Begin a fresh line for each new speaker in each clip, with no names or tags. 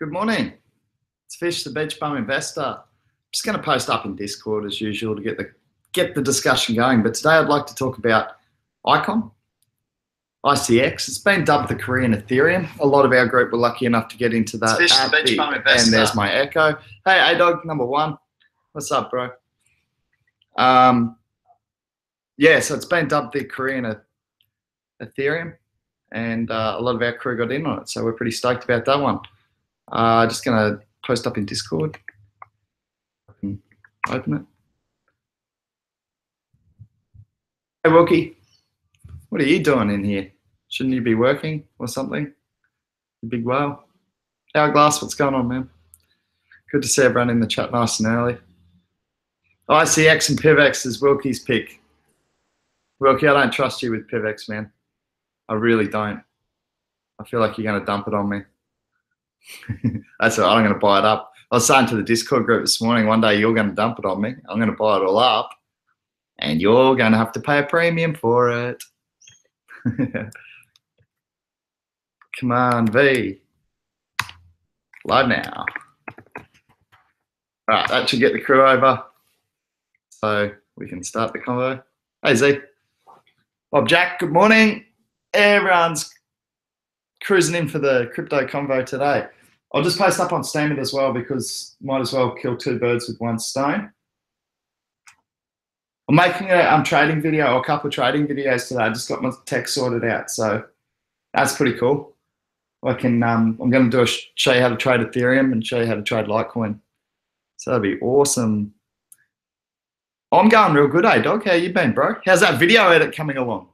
Good morning. It's Fish, the Beach Bum Investor. Just going to post up in Discord as usual to get the discussion going. But today I'd like to talk about ICX. It's been dubbed the Korean Ethereum. A lot of our group were lucky enough to get into that.
It's Fish, the Beach Bum Investor.
And there's my echo. Hey, A-Dog, number one. What's up, bro? Yeah, so it's been dubbed the Korean Ethereum, and a lot of our crew got in on it, so we're pretty stoked about that one. Just going to post up in Discord. I can open it. Hey, Wilkie, what are you doing in here? Shouldn't you be working or something? You big whale. Hourglass, what's going on, man? Good to see everyone in the chat nice and early. ICX and PIVX is Wilkie's pick. Wilkie, I don't trust you with PIVX, man. I really don't. I feel like you're going to dump it on me. That's all right, I'm going to buy it up. I was saying to the Discord group this morning, one day you're going to dump it on me. I'm going to buy it all up, and you're going to have to pay a premium for it. Come on, V. Live now. All right, that should get the crew over, so we can start the convo. Hey, Z. Bob Jack, good morning. Everyone's cruising in for the crypto convo today. I'll just post up on Steemit as well because might as well kill two birds with one stone. I'm making a trading video, or a couple of trading videos today. I just got my tech sorted out, so that's pretty cool. I can I'm going to show you how to trade Ethereum and show you how to trade Litecoin. So that'd be awesome. I'm going real good, dog. How you been, bro? How's that video edit coming along?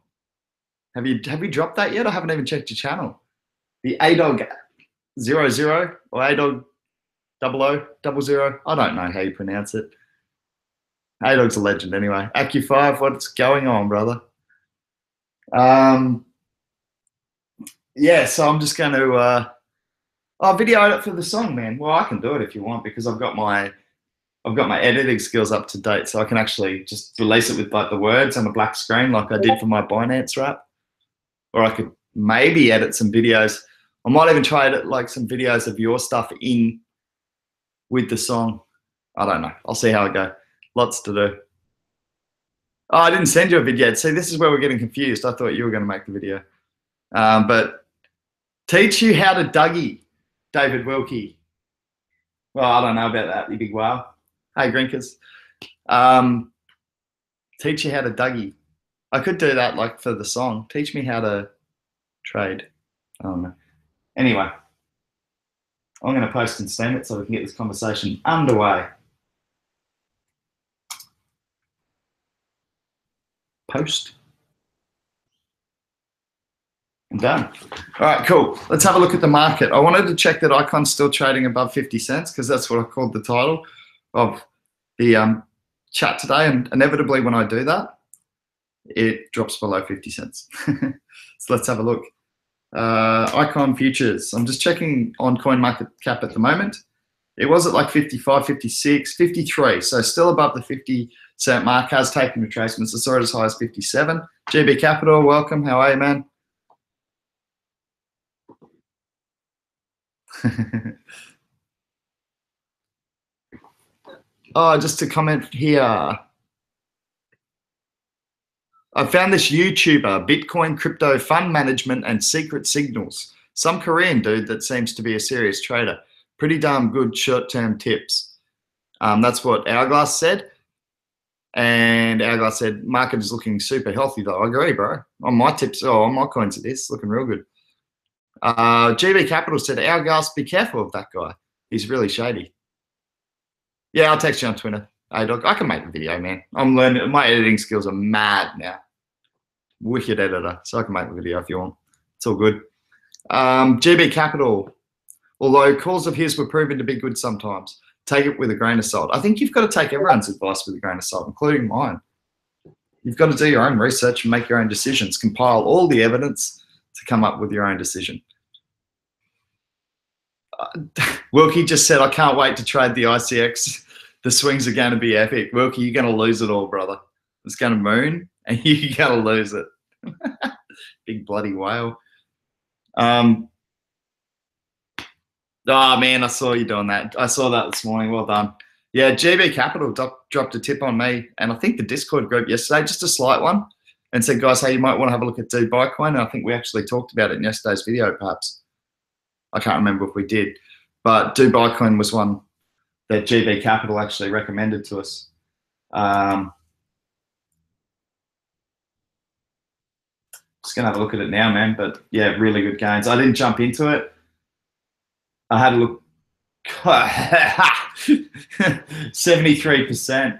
Have you dropped that yet? I haven't even checked your channel. The A-Dog 00 or A-Dog 0000. I don't know how you pronounce it. A-Dog's a legend anyway. Acu5, what's going on, brother? Yeah, so I'm just going to video edit for the song, man. Well, I can do it if you want because I've got my editing skills up to date, so I can actually just release it with like the words on a black screen like I did for my Binance rap. Or I could maybe edit some videos. I might even try edit like some videos of your stuff in with the song. I don't know. I'll see how it goes. Lots to do. Oh, I didn't send you a video yet. See, this is where we're getting confused. I thought you were going to make the video. But teach you how to Dougie, David Wilkie. Well, I don't know about that, you big whale. Hey, Grinkers. Teach you how to Dougie. I could do that like for the song. Teach me how to trade. I don't know. Anyway, I'm going to post and Steemit so we can get this conversation underway. Post. I'm done. All right, cool. Let's have a look at the market. I wanted to check that Icon's still trading above 50 cents because that's what I called the title of the chat today. And inevitably when I do that, it drops below 50 cents. So let's have a look. Icon futures. I'm just checking on CoinMarketCap at the moment. It was at like 55, 56, 53. So still above the 50 cent mark. Has taken retracements. I saw it as high as 57. GB Capital, welcome. How are you, man? Oh, just to comment here. I found this YouTuber, Bitcoin Crypto Fund Management and Secret Signals. Some Korean dude that seems to be a serious trader. Pretty damn good short-term tips. That's what Hourglass said. And Hourglass said, market is looking super healthy though. I agree, bro. On my tips, on my coins it is looking real good. GB Capital said, Hourglass, be careful of that guy. He's really shady. Yeah, I'll text you on Twitter. Hey, dog, I can make a video, man. I'm learning. My editing skills are mad now. Wicked editor, so I can make a video if you want. It's all good. GB Capital, although calls of his were proven to be good sometimes, take it with a grain of salt. I think you've got to take everyone's advice with a grain of salt, including mine. You've got to do your own research and make your own decisions, compile all the evidence to come up with your own decision. Wilkie just said, I can't wait to trade the ICX. The swings are going to be epic. Wilkie, you're going to lose it all, brother. It's going to moon and you're going to lose it. Big bloody whale. Oh man, I saw you doing that. I saw that this morning. Well done. Yeah, GB Capital dropped a tip on me, and I think the Discord group yesterday, just a slight one, and said, guys, hey, you might want to have a look at Dubai Coin. And I think we actually talked about it in yesterday's video, perhaps. I can't remember if we did, but Dubai Coin was one that GB Capital actually recommended to us. Just gonna have a look at it now, man. But yeah, really good gains. I didn't jump into it. I had a look. 73%,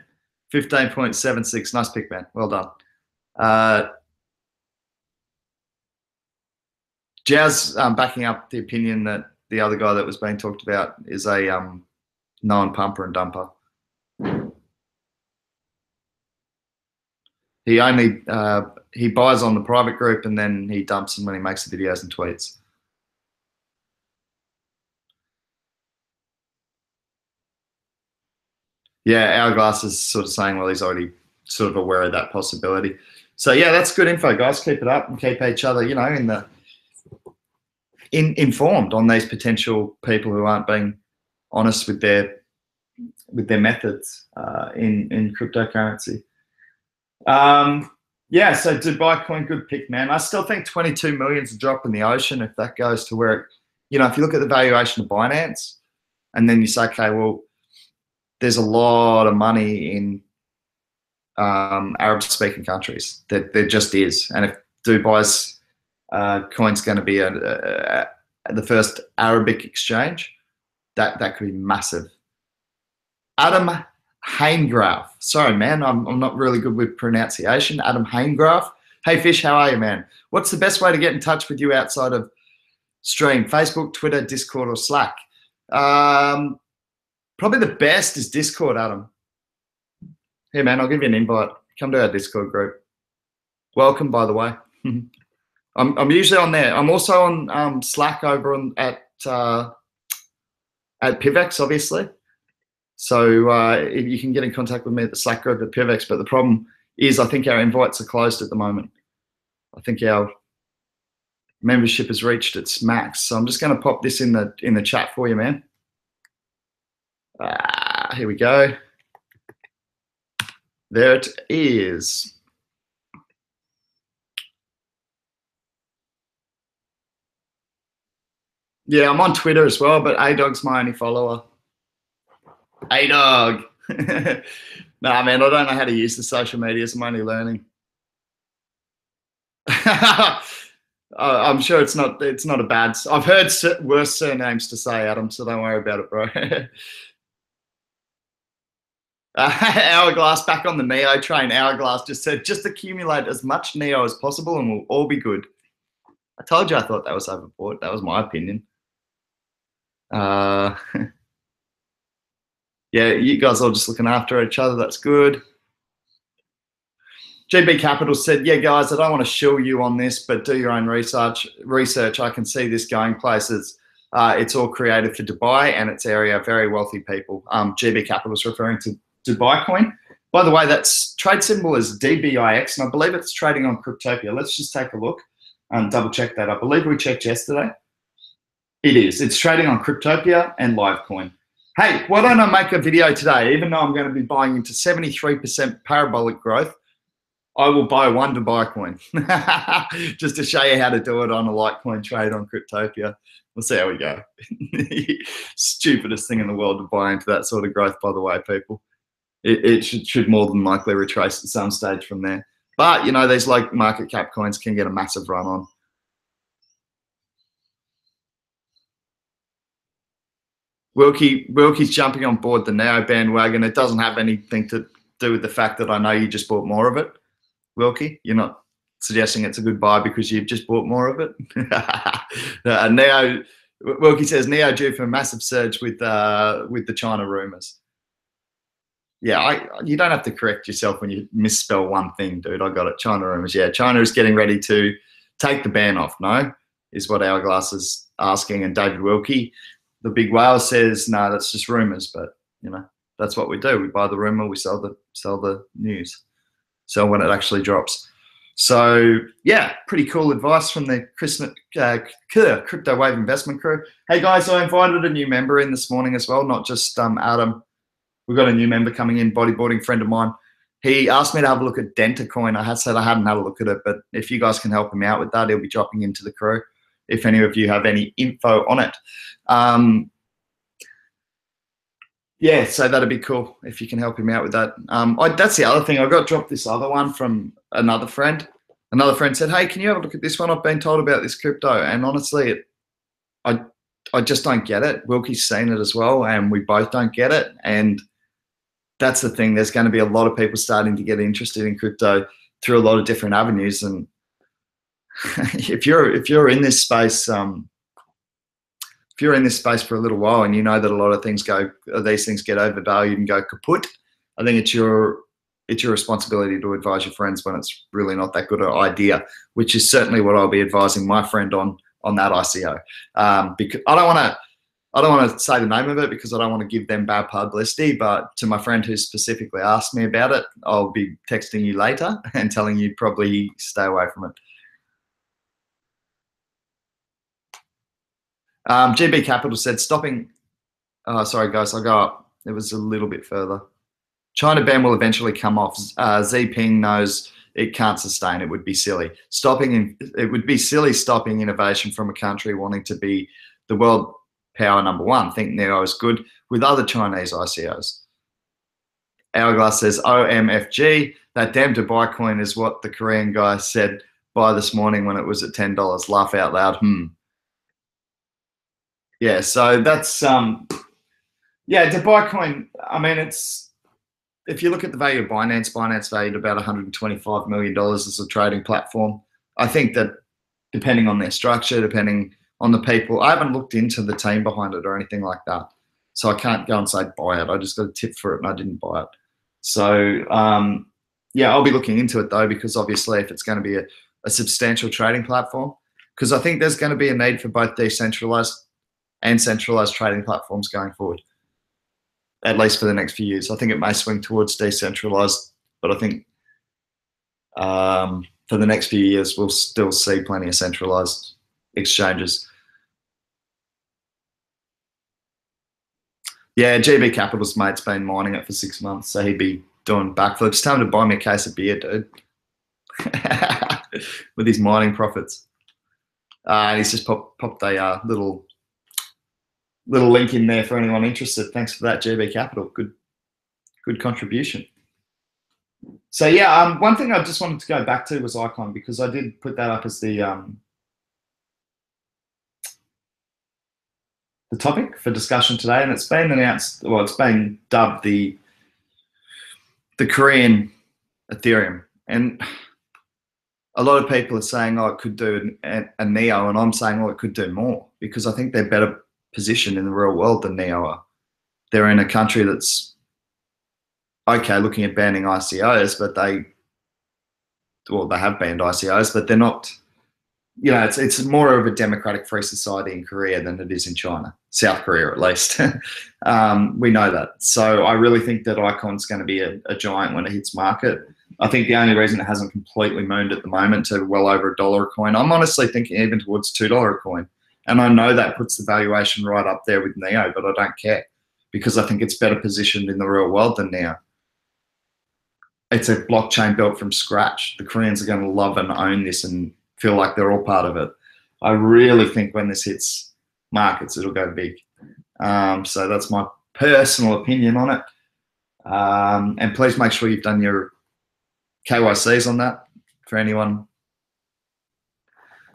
15.76. Nice pick, man. Well done. Jazz backing up the opinion that the other guy that was being talked about is a known pumper and dumper. He only he buys on the private group and then he dumps them when he makes the videos and tweets. Yeah, Hourglass is sort of saying, well, he's already sort of aware of that possibility. So yeah, that's good info, guys. Keep it up and keep each other, you know, informed on these potential people who aren't being honest with their methods in cryptocurrency. Yeah, so Dubai Coin, good pick, man. I still think 22 million's a drop in the ocean if that goes to where it, you know, if you look at the valuation of Binance and then you say, okay, well, there's a lot of money in Arab-speaking countries. There just is. And if Dubai's coin's going to be the first Arabic exchange, that could be massive. Adam Haingraf. Sorry, man, I'm not really good with pronunciation. Adam Haingraf. Hey, Fish, how are you, man? What's the best way to get in touch with you outside of stream? Facebook, Twitter, Discord, or Slack? Probably the best is Discord, Adam. Here, man, I'll give you an invite. Come to our Discord group. Welcome, by the way. I'm usually on there. I'm also on Slack over at PIVX, obviously. So you can get in contact with me at the Slack group at PIVX. But the problem is, I think our invites are closed at the moment. I think our membership has reached its max. So I'm just going to pop this in the chat for you, man. Here we go. There it is. Yeah, I'm on Twitter as well, but A-Dog's my only follower. A-Dog. Nah, man, I don't know how to use the social medias. I'm only learning. I'm sure it's not a bad. I've heard worse surnames to say, Adam, so don't worry about it, bro. Hourglass back on the Neo train. Hourglass just said, just accumulate as much Neo as possible and we'll all be good. I told you I thought that was overbought. That was my opinion. Yeah, you guys all just looking after each other. That's good. GB Capital said, yeah, guys, I don't want to shill you on this, but do your own research. I can see this going places. It's all created for Dubai and its area, very wealthy people. GB Capital is referring to Dubai Coin. By the way, that's trade symbol is DBIX, and I believe it's trading on Cryptopia. Let's just take a look and double check that. I believe we checked yesterday. It is. It's trading on Cryptopia and Livecoin. Hey, why don't I make a video today? Even though I'm going to be buying into 73% parabolic growth, I will buy one Dubai coin just to show you how to do it on a Litecoin trade on Cryptopia. We'll see how we go. Stupidest thing in the world to buy into that sort of growth, by the way, people. It should more than likely retrace at some stage from there. But, you know, these low market cap coins can get a massive run on. Wilkie's jumping on board the Neo bandwagon. It doesn't have anything to do with the fact that I know you just bought more of it, Wilkie. You're not suggesting it's a good buy because you've just bought more of it. Neo, Wilkie says Neo due for a massive surge with the China rumors. Yeah, you don't have to correct yourself when you misspell one thing, dude. I got it. China rumors. Yeah, China is getting ready to take the ban off. No, is what Hourglass is asking. And David Wilkie, the big whale, says, no, that's just rumors. But you know, that's what we do. We buy the rumor, we sell the news. Sell when it actually drops. So yeah, pretty cool advice from the Crypto Wave investment crew. Hey guys, I invited a new member in this morning as well, not just Adam. We've got a new member coming in, bodyboarding friend of mine. He asked me to have a look at DentaCoin. I had said I hadn't had a look at it, but if you guys can help him out with that, he'll be dropping into the crew if any of you have any info on it. Yeah, so that'd be cool if you can help him out with that. That's the other thing. I got dropped this other one from another friend. Another friend said, hey, can you have a look at this one? I've been told about this crypto. And honestly, I just don't get it. Wilkie's seen it as well, and we both don't get it. And that's the thing. There's going to be a lot of people starting to get interested in crypto through a lot of different avenues. And if you're in this space, if you're in this space for a little while and you know that a lot of things these things get overvalued and go kaput, I think it's your responsibility to advise your friends when it's really not that good an idea, which is certainly what I'll be advising my friend on that ICO. Because I don't want to say the name of it because I don't want to give them bad publicity, but to my friend who specifically asked me about it, I'll be texting you later and telling you probably stay away from it. GB Capital said stopping. Oh, sorry guys, I'll go up. It was a little bit further. China ban will eventually come off. Zping knows it can't sustain. It would be silly. It would be silly stopping innovation from a country wanting to be the world power number one. Think Neo is good with other Chinese ICOs. Hourglass says OMFG. That damn Dubai coin is what the Korean guy said buy this morning when it was at $10. Laugh out loud. Yeah, so that's yeah, Dubai coin. I mean, it's if you look at the value of Binance valued about $125 million as a trading platform. I think that depending on their structure, depending on the people, I haven't looked into the team behind it or anything like that, so I can't go and say buy it. I just got a tip for it and I didn't buy it. So yeah, I'll be looking into it though, because obviously if it's going to be a substantial trading platform, because I think there's going to be a need for both decentralized and centralized trading platforms going forward, at least for the next few years. I think it may swing towards decentralized, but I think for the next few years, we'll still see plenty of centralized exchanges. Yeah, GB Capital's mate's been mining it for 6 months, so he'd be doing backflips. Tell him to buy me a case of beer, dude, with his mining profits. And he's just popped a little link in there for anyone interested. Thanks for that, GB Capital. Good contribution. So yeah, one thing I just wanted to go back to was Icon, because I did put that up as the topic for discussion today, and it's been announced. Well, it's been dubbed the Korean Ethereum, and a lot of people are saying, oh, it could do a Neo, and I'm saying, oh, it could do more, because I think they're better positioned in the real world than Neo are. They're in a country that's okay looking at banning ICOs, but they have banned ICOs, but they're not, you know, it's more of a democratic free society in Korea than it is in China, South Korea at least. We know that. So I really think that Icon's going to be a giant when it hits market. I think the only reason it hasn't completely mooned at the moment to well over $1 a coin, I'm honestly thinking even towards $2 a coin. And I know that puts the valuation right up there with Neo, but I don't care, because I think it's better positioned in the real world than Neo. It's a blockchain built from scratch. The Koreans are going to love and own this and feel like they're all part of it. I really think when this hits markets, it'll go big. So that's my personal opinion on it. And please make sure you've done your KYCs on that for anyone.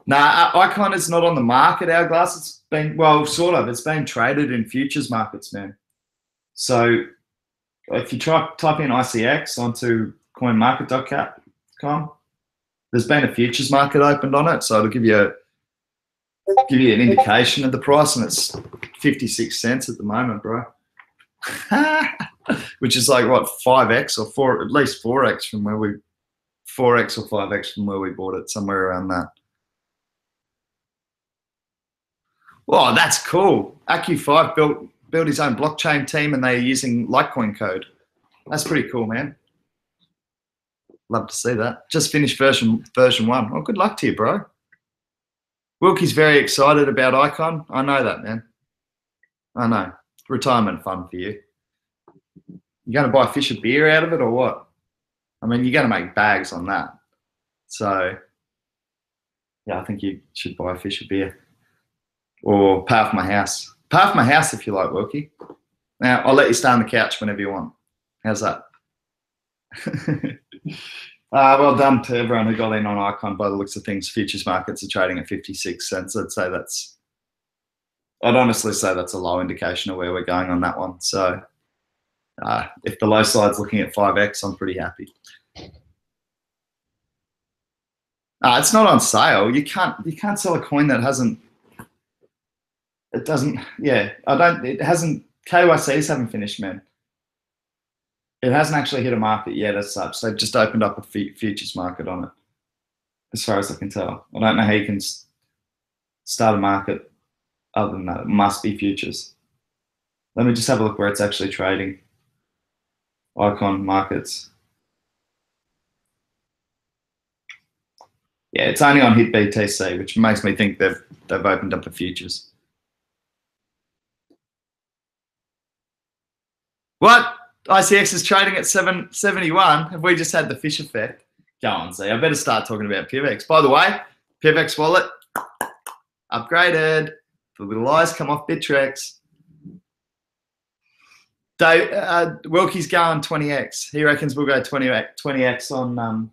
Nah, Icon is not on the market, Hourglass. It's been, well, sort of. It's been traded in futures markets, man. So if you type in ICX onto coinmarket.com, there's been a futures market opened on it, so it'll give you an indication of the price, and it's 56 cents at the moment, bro. Which is like what, 5x or at least 4x from where 4x or 5x from where we bought it, somewhere around that. Well, that's cool. AQ5 built his own blockchain team, and they're using Litecoin code. That's pretty cool, man. Love to see that. Just finished version 1. Well, good luck to you, bro. Wilkie's very excited about Icon. I know that, man. I know. Retirement fund for you. You going to buy a fish of beer out of it or what? I mean, you're going to make bags on that. So, yeah, I think you should buy a fish of beer. Or pay off my house. Pay off my house if you like, Wilkie. Now, I'll let you stay on the couch whenever you want. How's that? Well done to everyone who got in on Icon. By the looks of things, futures markets are trading at 56 cents. I'd honestly say that's a low indication of where we're going on that one. So if the low side's looking at 5x, I'm pretty happy. It's not on sale. You can't sell a coin that hasn't. It doesn't. Yeah, it hasn't. KYCs haven't finished, man. It hasn't actually hit a market yet as such. They've just opened up a futures market on it, as far as I can tell. I don't know how you can start a market other than that. It must be futures. Let me just have a look where it's actually trading. Icon markets. Yeah, it's only on hit BTC, which makes me think they've opened up a futures. What? ICX is trading at 771. Have we just had the fish effect? Go on, Z. I better start talking about PIVX. By the way, PIVX wallet upgraded. The little eyes come off Bittrex. Wilkie's going 20x. He reckons we'll go 20x on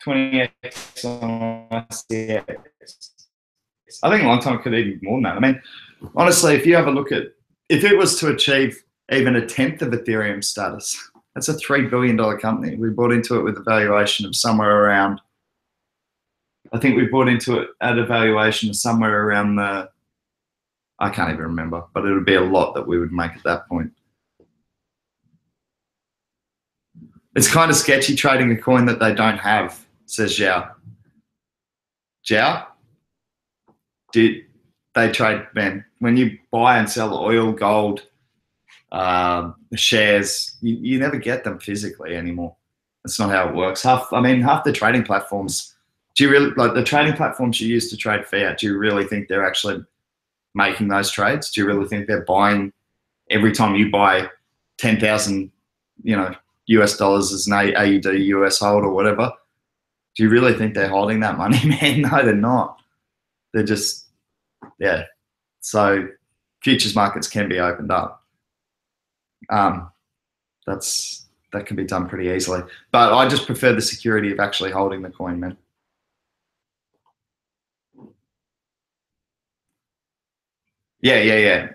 20x on ICX. I think a long time it could even be more than that. I mean, honestly, if you have a look at, if it was to achieve even a tenth of Ethereum status, that's a $3 billion company. We bought into it with a valuation of somewhere around, I think we bought into it at a valuation of somewhere around the, I can't even remember, but it would be a lot that we would make at that point. It's kind of sketchy trading a coin that they don't have, says Zhao. Zhao? Dude, they trade, man. When you buy and sell oil, gold, shares, you never get them physically anymore. That's not how it works. Half the trading platforms, do you really, like the trading platforms you use to trade fiat, do you really think they're actually making those trades? Do you really think they're buying, every time you buy 10,000, US dollars as an AUD US hold or whatever, do you really think they're holding that money, man? No, they're not. They're just, yeah. So futures markets can be opened up. That can be done pretty easily. But I just prefer the security of actually holding the coin, man. Yeah.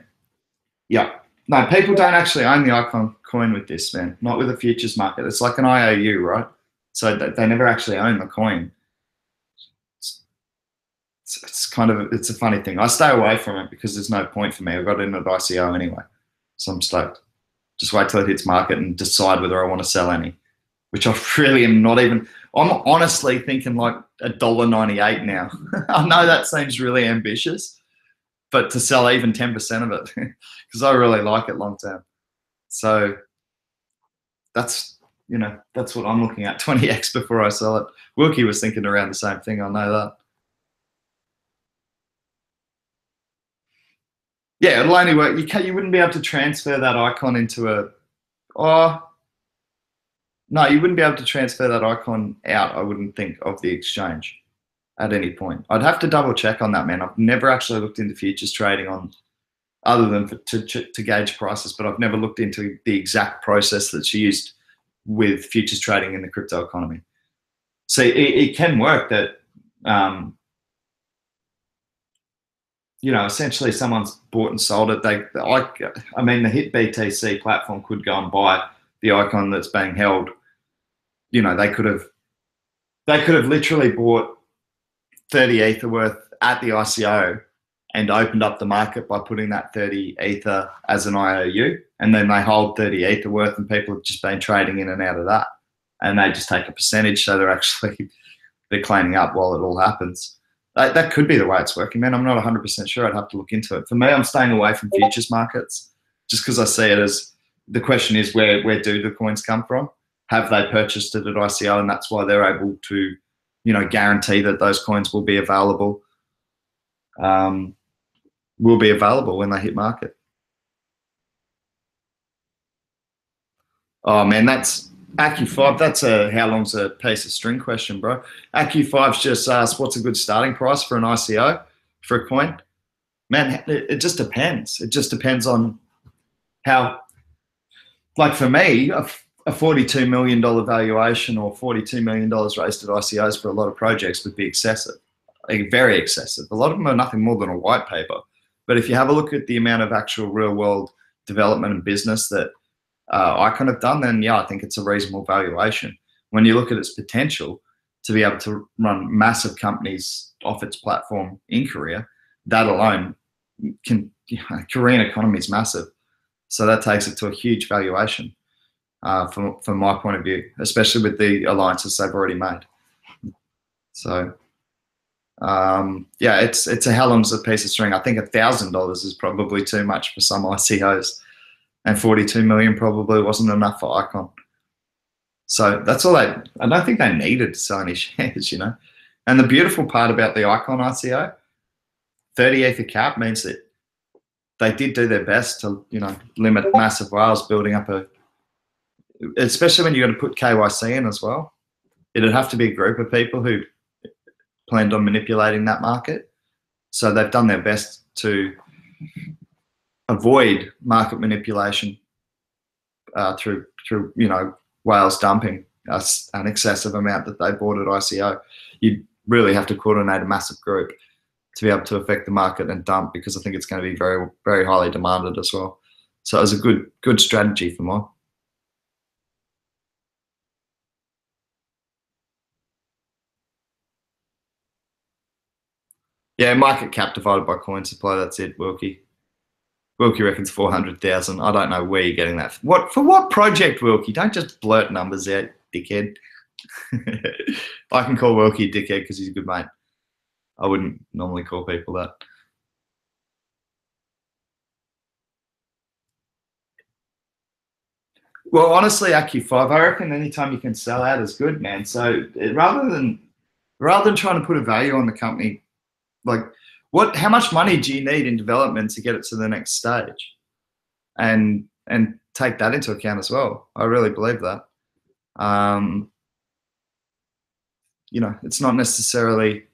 No, people don't actually own the Icon coin with this, man. Not with a futures market. It's like an IOU, right? So they never actually own the coin. It's kind of, it's a funny thing. I stay away from it because there's no point for me. I got in at ICO anyway, so I'm stoked. Just wait till it hits market and decide whether I want to sell any, which I really am not even. I'm honestly thinking like $1.98 now. I know that seems really ambitious, but to sell even 10% of it, because I really like it long term. So that's what I'm looking at, 20x before I sell it. Wilkie was thinking around the same thing. I know that. Yeah, it'll only work. You wouldn't be able to transfer that icon into a. Oh, no, you wouldn't be able to transfer that icon out. I wouldn't think of the exchange at any point. I'd have to double check on that, man. I've never actually looked into futures trading on, other than to gauge prices, but I've never looked into the exact process that's used with futures trading in the crypto economy. So it can work that. Essentially someone's bought and sold it. I mean, the Hit BTC platform could go and buy the icon that's being held. They could have literally bought 30 Ether worth at the ICO and opened up the market by putting that 30 Ether as an IOU, and then they hold 30 Ether worth, and people have just been trading in and out of that, and they just take a percentage, so they're cleaning up while it all happens. That could be the way it's working, man. I'm not 100% sure. I'd have to look into it. For me, I'm staying away from futures markets just because I see it as, the question is where do the coins come from? have they purchased it at ICO, and that's why they're able to, you know, guarantee that those coins will be available. Will be available when they hit market. Oh man, that's AccuFive. That's a how long's a piece of string question, bro. AccuFive's just asked what's a good starting price for an ICO for a coin. Man, it just depends. It just depends on how. Like for me, a $42 million valuation or $42 million raised at ICOs for a lot of projects would be excessive, like very excessive. A lot of them are nothing more than a white paper. But if you have a look at the amount of actual real world development and business that Icon have done, then yeah, I think it's a reasonable valuation. When you look at its potential to be able to run massive companies off its platform in Korea, that alone can, Korean economy is massive. So that takes it to a huge valuation from my point of view, especially with the alliances they've already made. So yeah, it's a how long's a piece of string. I think $1,000 is probably too much for some ICOs, and 42 million probably wasn't enough for Icon. So that's all I don't think they needed to sell any shares, you know. And the beautiful part about the Icon ICO, 30 Ether cap means that they did do their best to, you know, limit massive whales building up especially when you got to put KYC in as well. It'd have to be a group of people who planned on manipulating that market. So they've done their best to avoid market manipulation through you know, whales dumping an excessive amount that they bought at ICO. You really have to coordinate a massive group to be able to affect the market and dump, because I think it's going to be very, very highly demanded as well. So it was a good strategy for mine. Yeah, market cap divided by coin supply. That's it, Wilkie. Wilkie reckons 400,000. I don't know where you're getting that. For what project, Wilkie? Don't just blurt numbers out, dickhead. I can call Wilkie a dickhead because he's a good mate. I wouldn't normally call people that. Well, honestly, AccuFive, I reckon anytime you can sell out is good, man. So rather than trying to put a value on the company, like how much money do you need in development to get it to the next stage, and take that into account as well. I really believe that. You know, it's not necessarily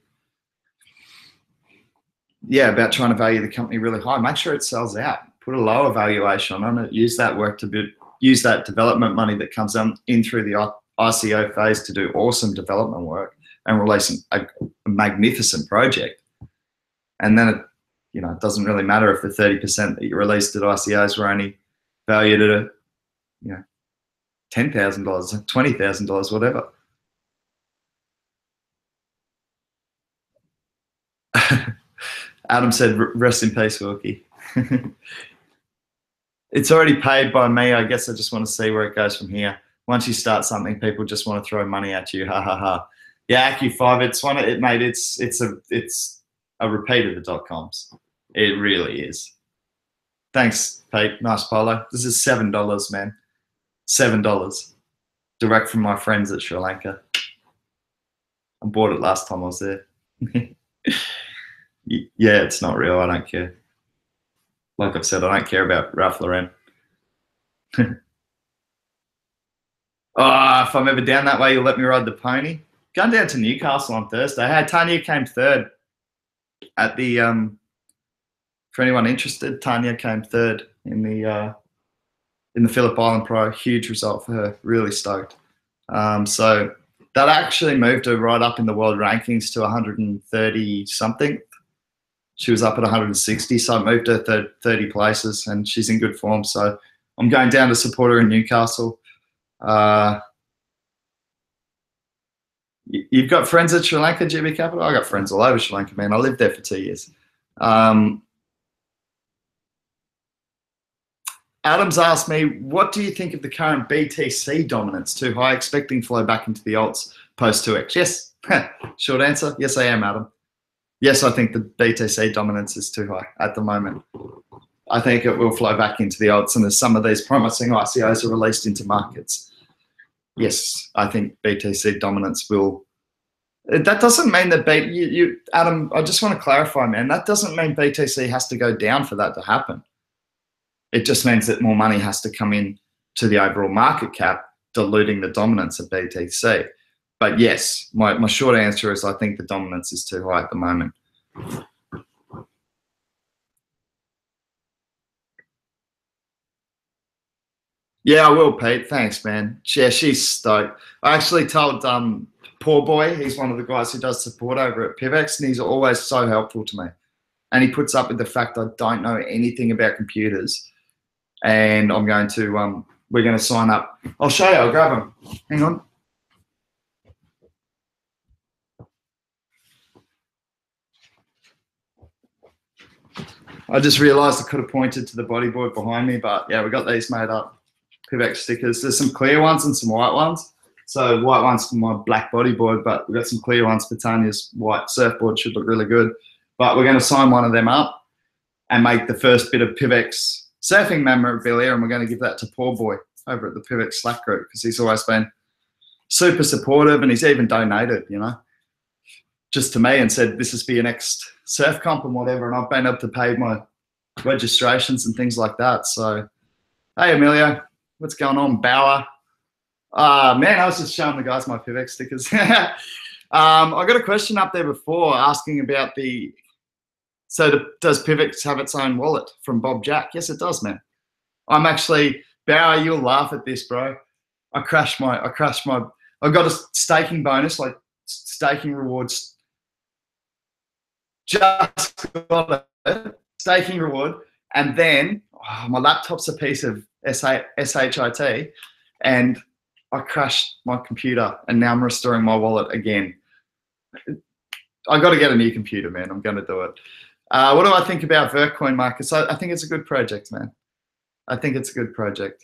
about trying to value the company really high. Make sure it sells out. Put a lower valuation on it. Use that work use that development money that comes in through the ICO phase to do awesome development work and release a magnificent project. And then it doesn't really matter if the 30% that you released at ICOs were only valued at $10,000, $20,000, whatever. Adam said, "Rest in peace, Wilkie." It's already paid by me. I guess I just want to see where it goes from here. Once you start something, people just want to throw money at you. Ha ha ha. Yeah, AccuFive. It's a repeat of the .coms. It really is. Thanks, Pete. Nice polo. This is $7, man. $7. Direct from my friends at Sri Lanka. I bought it last time I was there. Yeah, it's not real. I don't care. Like I've said, I don't care about Ralph Lauren. Oh, if I'm ever down that way, you'll let me ride the pony. Going down to Newcastle on Thursday. Hey, Tanya came third at the. For anyone interested, Tanya came third in the Phillip Island Pro. Huge result for her. Really stoked. So that actually moved her right up in the world rankings to 130 something. She was up at 160, so it moved her 30 places, and she's in good form. So I'm going down to support her in Newcastle. You've got friends at Sri Lanka, GB Capital? I got friends all over Sri Lanka, man. I lived there for 2 years. Adams asked me, what do you think of the current BTC dominance? Too high, expecting flow back into the alts post 2x? Yes. Short answer, yes, I am, Adam. Yes, I think the BTC dominance is too high at the moment. I think it will flow back into the alts, and as some of these promising ICOs are released into markets, yes, I think BTC dominance will. That doesn't mean that Adam. I just want to clarify, man. That doesn't mean BTC has to go down for that to happen. It just means that more money has to come in to the overall market cap, diluting the dominance of BTC. But yes, my short answer is I think the dominance is too high at the moment. Yeah, I will, Pete. Thanks, man. Yeah, she's stoked. I actually told Poor Boy, he's one of the guys who does support over at PIVX, and he's always so helpful to me. And he puts up with the fact I don't know anything about computers. And I'm going to, we're going to sign up. I'll show you. I'll grab them. Hang on. I just realised I could have pointed to the bodyboard behind me, but yeah, we got these made up. PIVX stickers. There's some clear ones and some white ones. So white ones for my black bodyboard, but we've got some clear ones for Tanya's white surfboard. Should look really good. But we're going to sign one of them up and make the first bit of PIVX surfing memorabilia, and we're going to give that to Poor Boy over at the PIVX Slack group because he's always been super supportive, and he's even donated, you know, just to me and said, this is for your next surf comp and whatever, and I've been able to pay my registrations and things like that. So, hey, Emilio, what's going on? Bauer. Man, I was just showing the guys my PIVX stickers. I got a question up there before asking about does PIVX have its own wallet from Bob Jack? Yes, it does, man. I'm actually, Bauer, you'll laugh at this, bro. I got a staking bonus, like staking rewards. Just got a staking reward. And then my laptop's a piece of SHIT, and I crashed my computer, and now I'm restoring my wallet again. I got to get a new computer, man. I'm going to do it. What do I think about Vertcoin, Marcus? I think it's a good project, man. I think it's a good project.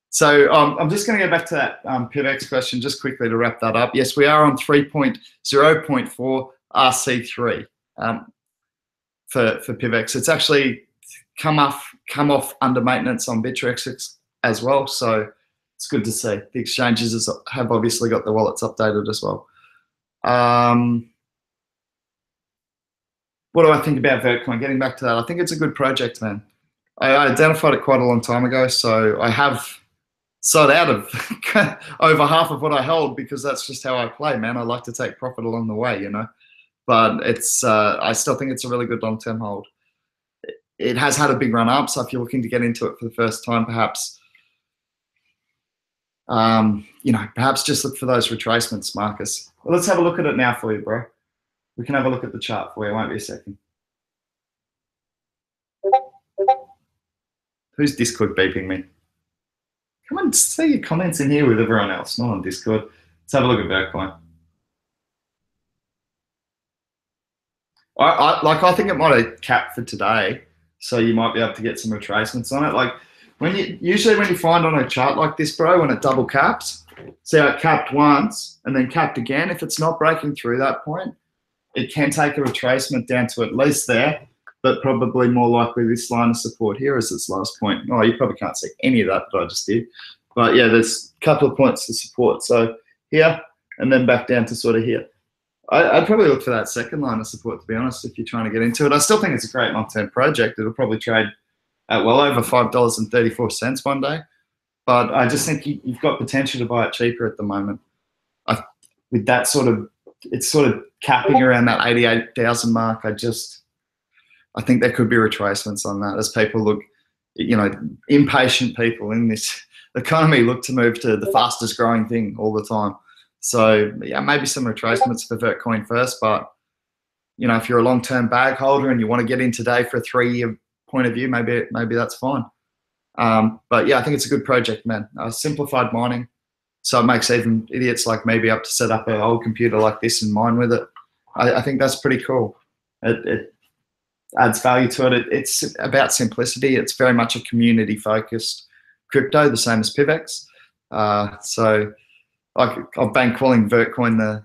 So I'm just going to go back to that PIVX question just quickly to wrap that up. Yes, we are on 3.0.4 RC3 for PIVX. It's actually come off under maintenance on Bittrex as well. So it's good to see. The exchanges have obviously got the wallets updated as well. What do I think about Vertcoin? Getting back to that, I think it's a good project, man. I identified it quite a long time ago, so I have sold out of over half of what I hold because that's just how I play, man. I like to take profit along the way, you know. But it's I still think it's a really good long-term hold. It has had a big run up, so if you're looking to get into it for the first time, perhaps, you know, perhaps just look for those retracements, Marcus. Well, let's have a look at it now for you, bro. We can have a look at the chart for you. It won't be a second. Who's Discord beeping me? Come on, say your comments in here with everyone else, not on Discord. Let's have a look at Vertcoin. I think it might have capped for today, so you might be able to get some retracements on it. Like usually when you find on a chart like this, bro, when it double caps, see how it capped once and then capped again. If it's not breaking through that point, it can take a retracement down to at least there, but probably more likely this line of support here is its last point. Oh, you probably can't see any of that I just did. But yeah, there's a couple of points to support. So here and then back down to sort of here. I'd probably look for that second line of support, to be honest, if you're trying to get into it. I still think it's a great long-term project. It'll probably trade at well over $5.34 one day. But I just think you've got potential to buy it cheaper at the moment. With that it's sort of capping around that 88,000 mark. I think there could be retracements on that as people look, you know, impatient people in this economy look to move to the fastest growing thing all the time. So yeah, maybe some retracements for Vertcoin first, but you know, if you're a long-term bag holder and you want to get in today for a 3-year point of view, maybe that's fine. But yeah, I think it's a good project, man. Simplified mining. So it makes even idiots like me be able to set up an old computer like this and mine with it. I think that's pretty cool. It adds value to it. It's about simplicity. It's very much a community-focused crypto, the same as PIVX. So I've been calling Vertcoin the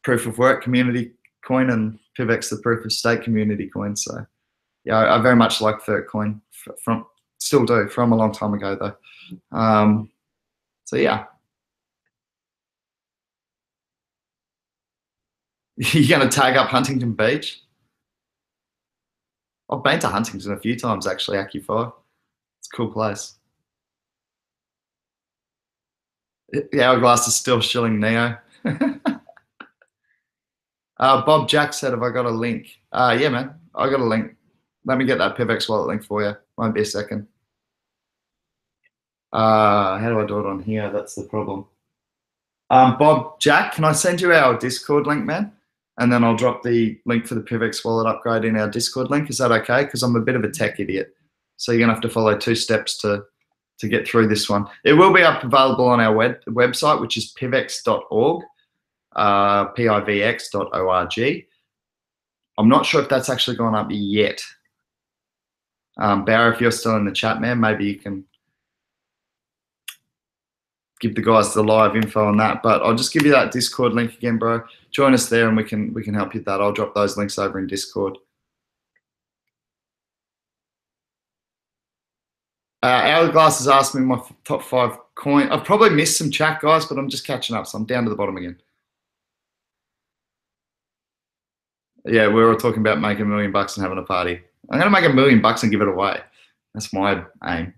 proof of work community coin and PIVX the proof of stake community coin. So yeah, I very much like Vertcoin still do from a long time ago though. So yeah. You're going to tag up Huntington Beach? I've been to Huntington a few times actually, AccuFi. It's a cool place. The hourglass is still shilling Neo. Bob Jack said, have I got a link? Yeah, man, I got a link. Let me get that PIVX wallet link for you. Won't be a second. How do I do it on here? That's the problem. Bob Jack, can I send you our Discord link, man? And then I'll drop the link for the PIVX wallet upgrade in our Discord link. Is that okay? Because I'm a bit of a tech idiot. So you're going to have to follow 2 steps to get through this one. It will be available on our website, which is pivx.org, PIVX.org. I'm not sure if that's actually gone up yet. Barry, if you're still in the chat, man, maybe you can give the guys the live info on that. But I'll just give you that Discord link again, bro. Join us there and we can help you with that. I'll drop those links over in Discord. Hourglass has asked me my top 5 coin. I've probably missed some chat, guys, but I'm just catching up, so I'm down to the bottom again. Yeah, we were talking about making $1 million and having a party. I'm going to make $1 million and give it away. That's my aim.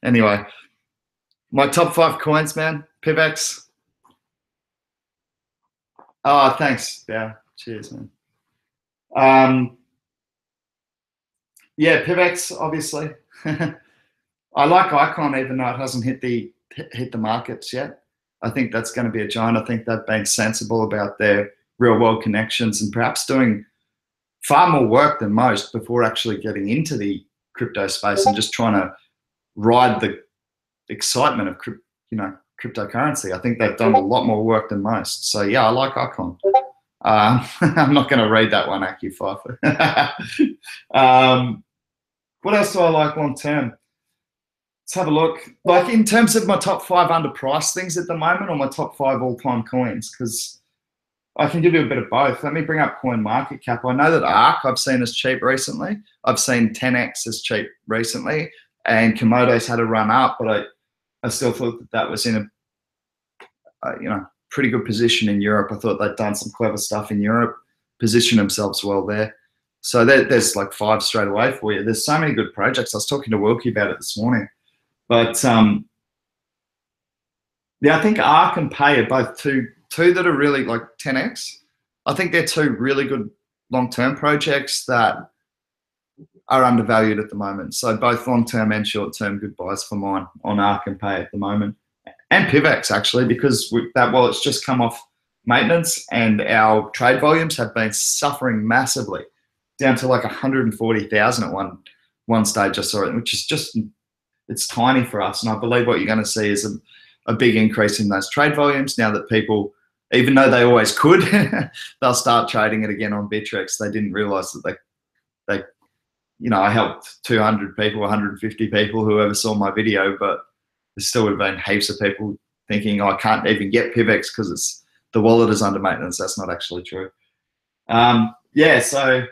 Anyway, my top 5 coins, man. PIVX. Oh, thanks. Yeah, cheers, man. Yeah, PIVX, obviously. I like Icon, even though it hasn't hit the markets yet. I think that's going to be a giant. I think they've been sensible about their real world connections and perhaps doing far more work than most before actually getting into the crypto space and just trying to ride the excitement of cryptocurrency. I think they've done a lot more work than most. So yeah, I like Icon. I'm not going to read that one, AccuFi. What else do I like long term? Let's have a look. Like in terms of my top 5 underpriced things at the moment, or my top 5 all-time coins, because I can give you a bit of both. Let me bring up coin market cap. I know that ARK I've seen as cheap recently. I've seen 10x as cheap recently, and Komodo's had a run up, but I still thought that was in a pretty good position in Europe. I thought they'd done some clever stuff in Europe, positioned themselves well there. So there's like 5 straight away for you. There's so many good projects. I was talking to Wilkie about it this morning. But yeah, I think ARK and Pay are both two that are really like 10x. I think they're 2 really good long-term projects that are undervalued at the moment. So both long-term and short-term good buys for mine on ARK and Pay at the moment. And PIVX actually, because that wallet's just come off maintenance and our trade volumes have been suffering massively, down to like 140,000 at one stage I saw it, which is just, it's tiny for us. And I believe what you're going to see is a big increase in those trade volumes now that people, even though they always could, they'll start trading it again on Bittrex. They didn't realize that they I helped 200 people, 150 people, whoever saw my video, but there still would have been heaps of people thinking, oh, I can't even get PIVX because the wallet is under maintenance. That's not actually true. Yeah, so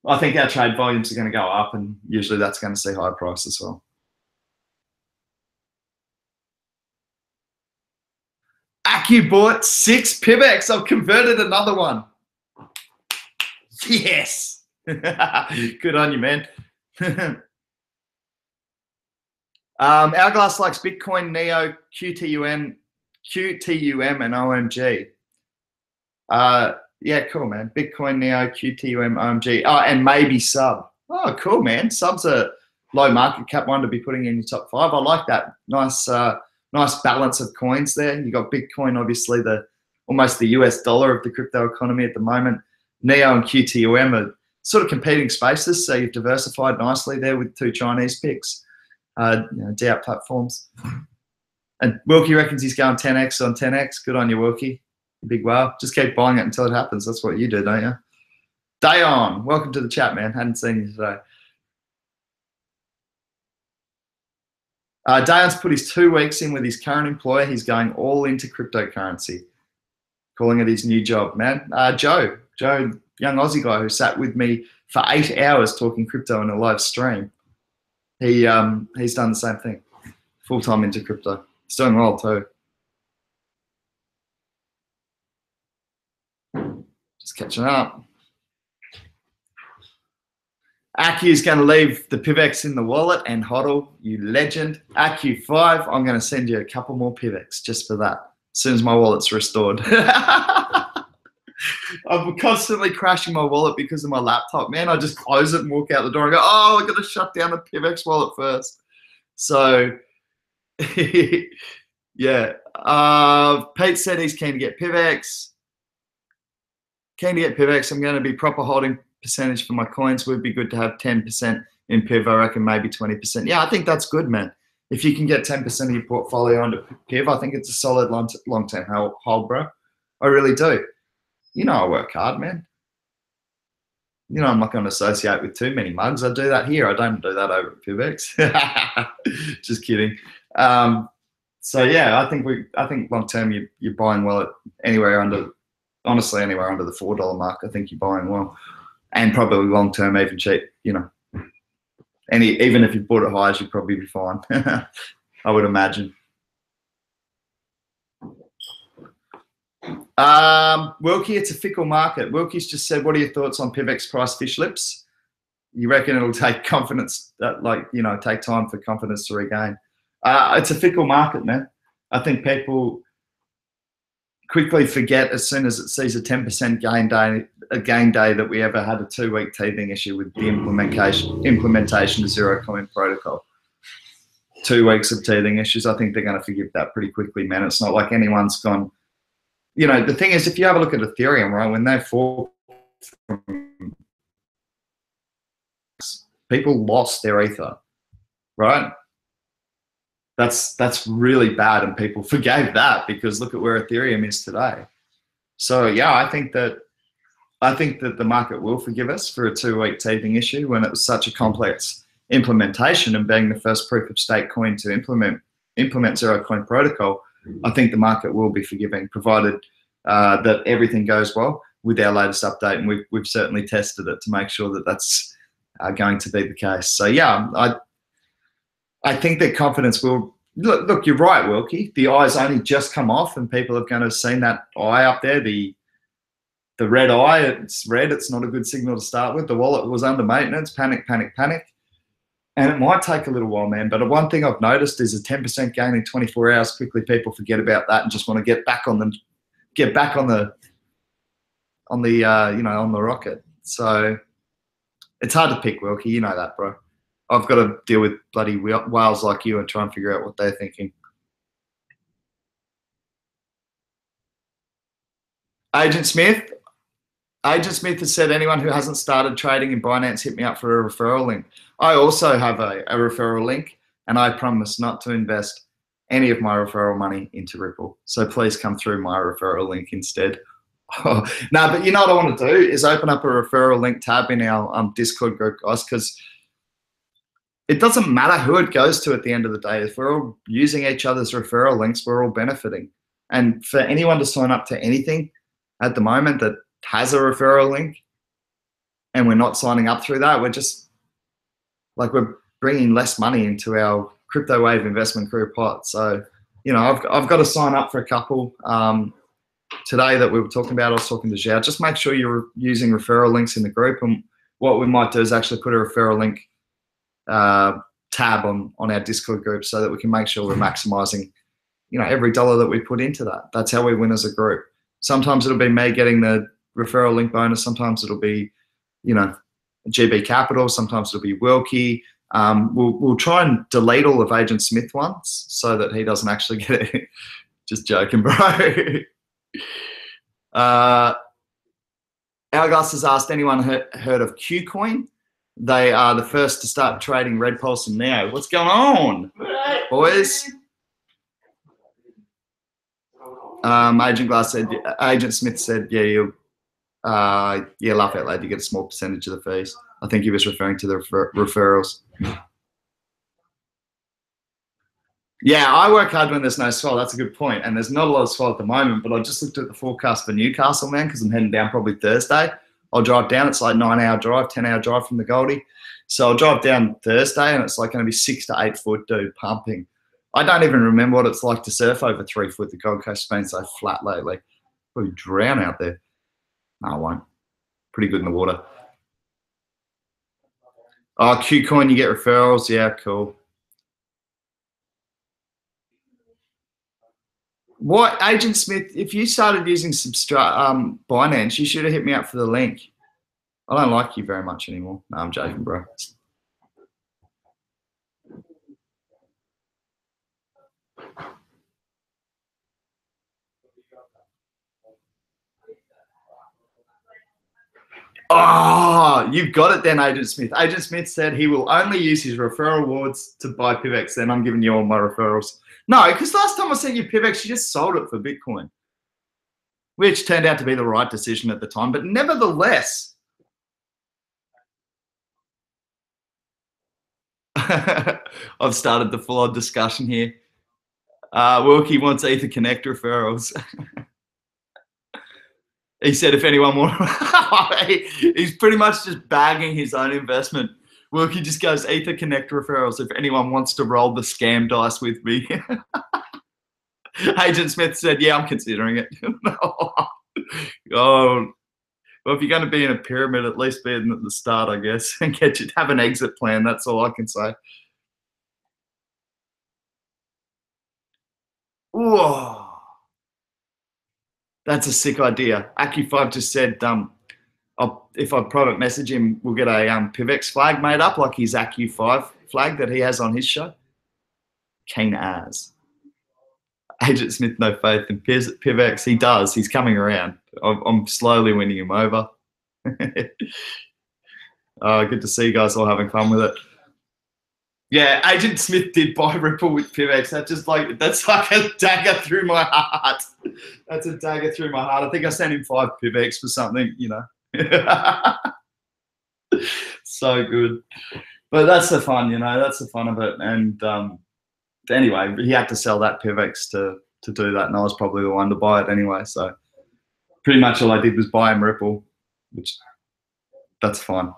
I think our trade volumes are going to go up, and usually that's going to see higher price as well. Accu bought 6 PIVX. I've converted another one. Yes. Good on you, man. Hourglass likes Bitcoin, Neo, QTUM, and OMG. Yeah, cool, man. Bitcoin, Neo, QTUM, OMG. Oh, and maybe Sub. Oh, cool, man. Sub's a low market cap one to be putting in your top 5. I like that. Nice balance of coins there. You got Bitcoin, obviously almost the US dollar of the crypto economy at the moment. Neo and QTUM are sort of competing spaces, so you've diversified nicely there with 2 Chinese picks, DApp platforms. And Wilkie reckons he's going 10x on 10x. Good on you, Wilkie. Big wow. Just keep buying it until it happens. That's what you do, don't you? Dayon, welcome to the chat, man. Hadn't seen you today. Dayon's put his 2 weeks in with his current employer. He's going all into cryptocurrency, calling it his new job, man. Joe, young Aussie guy who sat with me for 8 hours talking crypto in a live stream. He's done the same thing, full-time into crypto. He's doing well too. Just catching up. Acu's going to leave the PIVX in the wallet and hodl, you legend. Acu5, I'm going to send you a couple more PIVX just for that, as soon as my wallet's restored. I'm constantly crashing my wallet because of my laptop, man. I just close it and walk out the door and go, oh, I've got to shut down the PIVX wallet first. So, yeah. Pete said he's keen to get PIVX. Keen to get PIVX. I'm going to be proper holding percentage for my coins. Would be good to have 10% in PIV. I reckon maybe 20%. Yeah, I think that's good, man. If you can get 10% of your portfolio onto PIV, I think it's a solid long-term hold, bro. I really do. You know I work hard, man. You know I'm not going to associate with too many mugs. I do that here. I don't do that over at PIVX. Just kidding. So yeah, I think long term you're buying well at anywhere under, honestly anywhere under the $4 mark. I think you're buying well, and probably long term even cheap. You know, even if you bought it high, you'd probably be fine. I would imagine. Wilkie, it's a fickle market. Wilkie's just said, what are your thoughts on PIVX price fish lips? You reckon it'll take confidence, take time for confidence to regain? It's a fickle market, man. I think people quickly forget as soon as it sees a 10% gain day that we ever had a 2-week teething issue with the implementation of zero coin protocol. 2 weeks of teething issues. I think they're going to forgive that pretty quickly, man. It's not like anyone's gone. You know, the thing is, if you have a look at Ethereum, right, when they fall, people lost their ether, right? That's really bad, and people forgave that because look at where Ethereum is today. So yeah, I think that the market will forgive us for a 2-week teething issue when it was such a complex implementation, and being the first proof of stake coin to implement zero coin protocol. I think the market will be forgiving, provided that everything goes well with our latest update, and we've certainly tested it to make sure that that's going to be the case. So yeah, I think that confidence will look. You're right, Wilkie. The eye's only just come off, and people are going to have seen that eye up there. The red eye. It's red. It's not a good signal to start with. The wallet was under maintenance. Panic, panic, panic. And it might take a little while, man. But one thing I've noticed is a 10% gain in 24 hours. Quickly, people forget about that and just want to get back on the rocket. So it's hard to pick, Wilkie. You know that, bro. I've got to deal with bloody whales like you and try and figure out what they're thinking. Agent Smith has said, anyone who hasn't started trading in Binance, hit me up for a referral link. I also have a referral link, and I promise not to invest any of my referral money into Ripple. So please come through my referral link instead. No, but you know what I want to do is open up a referral link tab in our Discord group, guys, because it doesn't matter who it goes to at the end of the day. If we're all using each other's referral links, we're all benefiting. And for anyone to sign up to anything at the moment that has a referral link and we're not signing up through that, we're just like, we're bringing less money into our crypto wave investment crew pot. So, you know, I've got to sign up for a couple today that we were talking about. I was talking to Zhao. Just make sure you're using referral links in the group. And what we might do is actually put a referral link tab on our Discord group so that we can make sure we're maximizing, you know, every dollar that we put into that. That's how we win as a group. Sometimes it'll be me getting the referral link bonus. Sometimes it'll be, you know, GB Capital. Sometimes it'll be Wilkie. We'll try and delete all of Agent Smith ones so that he doesn't actually get it. Just joking, bro. Hourglass has asked, anyone heard of Qcoin? They are the first to start trading Red Pulse and Neo. What's going on, boys? Agent Smith said, yeah, laugh out loud, you get a small percentage of the fees. I think he was referring to the referrals. Yeah, I work hard when there's no swell. That's a good point. And there's not a lot of swell at the moment, but I just looked at the forecast for Newcastle, man, because I'm heading down probably Thursday. I'll drive down. It's like 9-hour drive, 10-hour drive from the Goldie. So I'll drive down Thursday, and it's like going to be 6 to 8 foot, dude, pumping. I don't even remember what it's like to surf over 3 foot. The Gold Coast has been so flat lately. Probably drown out there. No, I won't. Pretty good in the water. Oh, Qcoin, you get referrals. Yeah, cool. What, Agent Smith, if you started using Binance, you should have hit me up for the link. I don't like you very much anymore. No, I'm joking, bro. Oh, you've got it then, Agent Smith. Agent Smith said he will only use his referral rewards to buy PIVX. Then I'm giving you all my referrals. No, because last time I sent you PIVX, you just sold it for Bitcoin, which turned out to be the right decision at the time. But nevertheless, I've started the full-on discussion here. Wilkie wants Ether Connect referrals. He said if anyone wants, he's pretty much just bagging his own investment. Wilkie just goes Ether Connect referrals if anyone wants to roll the scam dice with me. Agent Smith said, yeah, I'm considering it. Oh, well, if you're going to be in a pyramid, at least be in at the start, I guess, and have an exit plan. That's all I can say. Whoa. That's a sick idea. Aki5 just said, if I private message him, we'll get a PIVX flag made up, like his Aki5 flag that he has on his show. Keen as. Agent Smith, no faith in PIVX. He does. He's coming around. I'm slowly winning him over. Good to see you guys all having fun with it. Yeah, Agent Smith did buy Ripple with PIVX. That's like a dagger through my heart. That's a dagger through my heart. I think I sent him 5 PIVX for something, you know. So good. But that's the fun, you know. That's the fun of it. And anyway, he had to sell that PIVX to do that, and I was probably the one to buy it anyway. So pretty much all I did was buy him Ripple, which that's fine.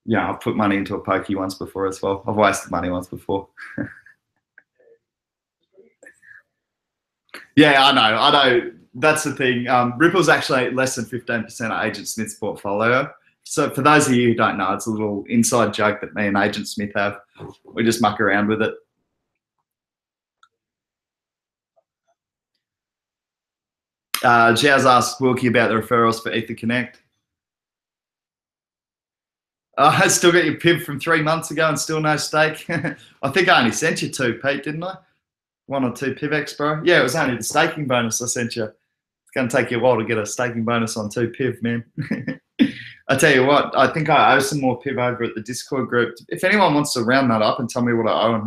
Yeah, I've put money into a pokey once before as well. I've wasted money once before. Yeah, I know. That's the thing. Ripple's actually less than 15% of Agent Smith's portfolio. So for those of you who don't know, it's a little inside joke that me and Agent Smith have. We just muck around with it. Jazz asked Wilkie about the referrals for Ether Connect. I still got your PIV from 3 months ago and still no stake. I think I only sent you 2, Pete, didn't I? 1 or 2 PIVX, bro. Yeah, it was only the staking bonus I sent you. It's going to take you a while to get a staking bonus on 2 PIV, man. I tell you what, I think I owe some more PIV over at the Discord group. If anyone wants to round that up and tell me what I owe and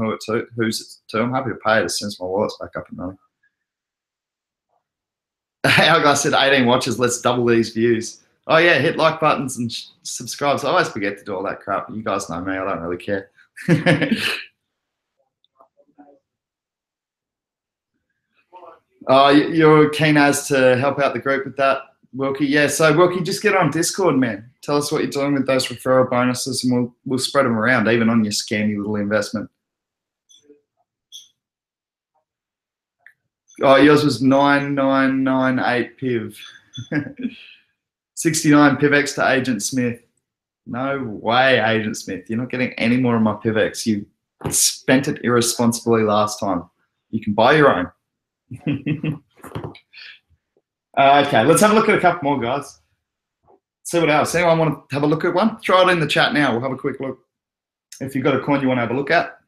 who's it to, I'm happy to pay it as soon as my wallet's back up and running. Our guy said 18 watches, let's double these views. Oh yeah, hit like buttons and subscribe. So I always forget to do all that crap. You guys know me, I don't really care. You're keen as to help out the group with that, Wilkie? Yeah, so Wilkie, just get on Discord, man. Tell us what you're doing with those referral bonuses and we'll spread them around, even on your scammy little investment. Oh, yours was 9998 PIV. 69 PIVX to Agent Smith. No way, Agent Smith. You're not getting any more of my PIVX. You spent it irresponsibly last time. You can buy your own. Okay, let's have a look at a couple more, guys. See what else. Anyone want to have a look at one? Throw it in the chat now. We'll have a quick look. If you've got a coin you want to have a look at,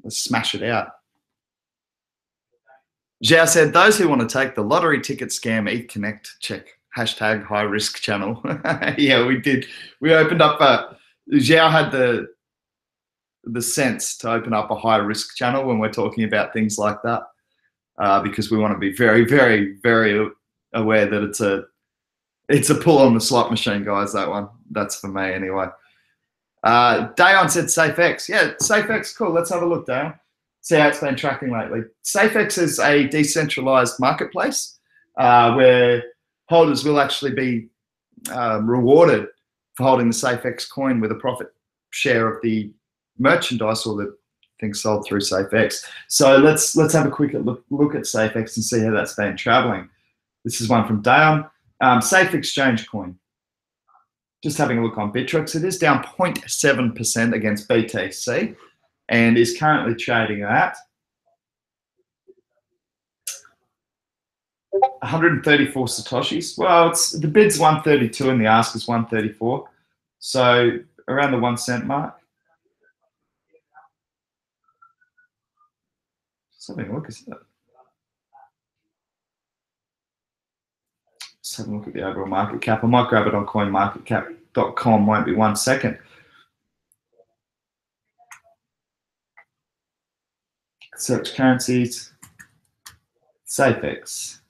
let's smash it out. Zhao said, those who want to take the lottery ticket scam, ETH Connect, check. Hashtag high risk channel. Yeah, we did. We opened up Zhao had the sense to open up a high risk channel when we're talking about things like that, because we want to be very, very, very aware that it's a pull on the slot machine, guys. That one. That's for me anyway. Dayon said SafeX. Yeah, SafeX, cool. Let's have a look, Dayon. See how it's been tracking lately. SafeX is a decentralized marketplace where holders will actually be rewarded for holding the SafeX coin with a profit share of the merchandise or the things sold through SafeX. So let's have a quick look at SafeX and see how that's been traveling. This is one from Dayon. Safe exchange coin. Just having a look on Bittrex, it is down 0.7% against BTC and is currently trading at 134 Satoshis. Well, the bid's 132 and the ask is 134. So around the 1 cent mark. Just having a look, is that? Just having a look at the overall market cap. I might grab it on coinmarketcap.com. Won't be 1 second. Search currencies. SafeX.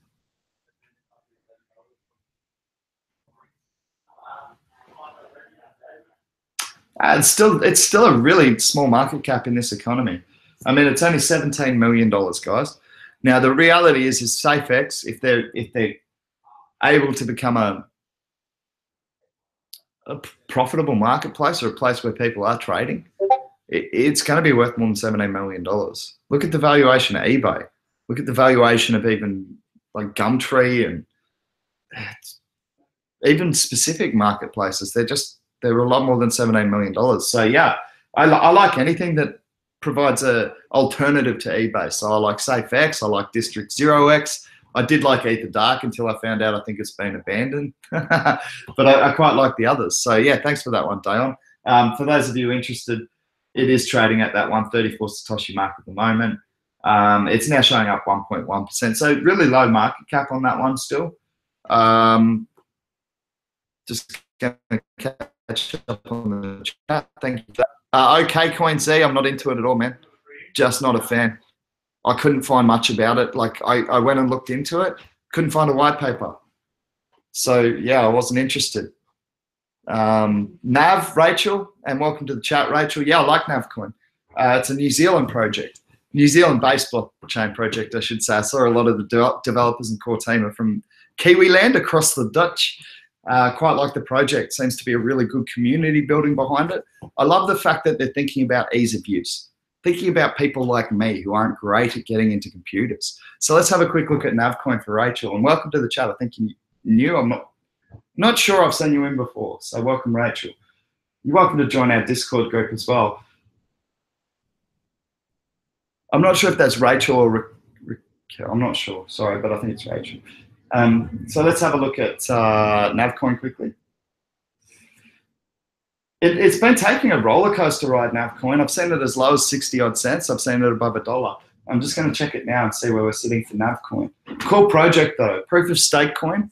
It's still a really small market cap in this economy. I mean, it's only $17 million, guys. Now, the reality is SafeX, if they're able to become a profitable marketplace or a place where people are trading, it's going to be worth more than $17 million. Look at the valuation of eBay. Look at the valuation of even like Gumtree and even specific marketplaces. They're a lot more than $17 million. So yeah, I like anything that provides a alternative to eBay. So I like SafeX, I like District 0x. I did like Eat the Dark until I found out I think it's been abandoned. But I quite like the others. So yeah, thanks for that one, Dayon. For those of you interested, it is trading at that 134 Satoshi mark at the moment. It's now showing up 1.1%. So really low market cap on that one still. Just going to catch up on the chat. Thank you for that. Okay, Coin Z, I'm not into it at all, man. Just not a fan. I couldn't find much about it. Like I went and looked into it, couldn't find a white paper. So yeah, I wasn't interested. Nav, Rachel, and welcome to the chat, Rachel. Yeah, I like Navcoin. It's a New Zealand project, New Zealand-based blockchain project, I should say. I saw a lot of the developers and core team are from Kiwi land across the Dutch. Quite like the project. Seems to be a really good community building behind it. I love the fact that they're thinking about ease of use, thinking about people like me who aren't great at getting into computers. So let's have a quick look at Navcoin for Rachel. And welcome to the chat. I think you knew. I'm not sure I've seen you in before. So welcome, Rachel. You're welcome to join our Discord group as well. I'm not sure if that's Rachel or I'm not sure. Sorry, but I think it's Rachel. So let's have a look at Navcoin quickly. It's been taking a roller coaster ride, Navcoin. I've seen it as low as 60 odd cents. I've seen it above $1. I'm just going to check it now and see where we're sitting for Navcoin. Cool project though, proof of stake coin.